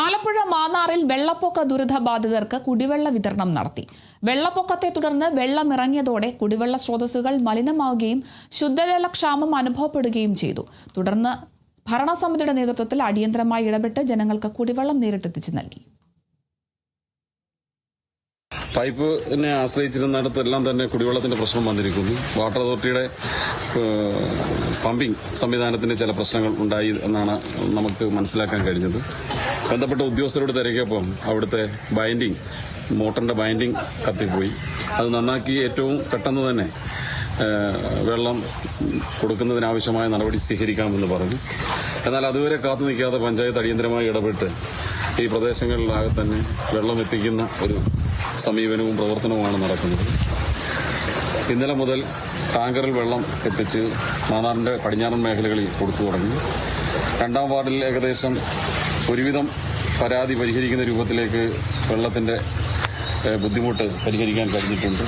ആലപ്പുഴ മാന്നാറിൽ വെള്ളപ്പൊക്ക ദുരിതബാധിതർക്ക് കുടിവെള്ള വിതരണം നടത്തി. വെള്ളപ്പൊക്കത്തെ തുടർന്ന് വെള്ളമിറങ്ങിയതോടെ കുടിവെള്ള സ്രോതസ്സുകൾ മലിനമാവുകയും ശുദ്ധജലക്ഷാമം അനുഭവപ്പെടുകയും ചെയ്തു. തുടർന്ന് ഭരണസമിതിയുടെ നേതൃത്വത്തിൽ അടിയന്തരമായി ഇടപെട്ട് ജനങ്ങൾക്ക് കുടിവെള്ളം നേരിട്ടെത്തിച്ചു നൽകി. പൈപ്പിനെ ആശ്രയിച്ചിരുന്നിടത്തെല്ലാം തന്നെ കുടിവെള്ളത്തിന്റെ പ്രശ്നം വന്നിരിക്കുന്നു. വാട്ടർ അതോറിറ്റിയുടെ പമ്പിംഗ് സംവിധാനത്തിന് ചില പ്രശ്നങ്ങൾ ഉണ്ടായി എന്നാണ് നമുക്ക് മനസ്സിലാക്കാൻ കഴിഞ്ഞത്. ബന്ധപ്പെട്ട ഉദ്യോഗസ്ഥരോട് തിരക്കിയപ്പം അവിടുത്തെ മോട്ടറിന്റെ ബൈൻഡിംഗ് കത്തിപ്പോയി. അത് നന്നാക്കി ഏറ്റവും പെട്ടെന്ന് തന്നെ വെള്ളം കൊടുക്കുന്നതിനാവശ്യമായ നടപടി സ്വീകരിക്കാമെന്ന് പറഞ്ഞു. എന്നാൽ അതുവരെ കാത്തു നിൽക്കാതെ പഞ്ചായത്ത് അടിയന്തരമായി ഇടപെട്ട് ഈ പ്രദേശങ്ങളിലാകെ തന്നെ വെള്ളം എത്തിക്കുന്ന ഒരു സമീപനവും പ്രവർത്തനവുമാണ് നടക്കുന്നത്. ഇന്നലെ മുതൽ ടാങ്കറിൽ വെള്ളം എത്തിച്ച് മാന്നാറിന്റെ പടിഞ്ഞാറൻ മേഖലകളിൽ കൊടുത്തു തുടങ്ങി. 2ാം വാർഡിൽ ഏകദേശം ഒരുവിധം പരാതി പരിഹരിക്കുന്ന രൂപത്തിലേക്ക് വെള്ളത്തിന്റെ ബുദ്ധിമുട്ട് പരിഹരിക്കാൻ കഴിഞ്ഞിട്ടുണ്ട്.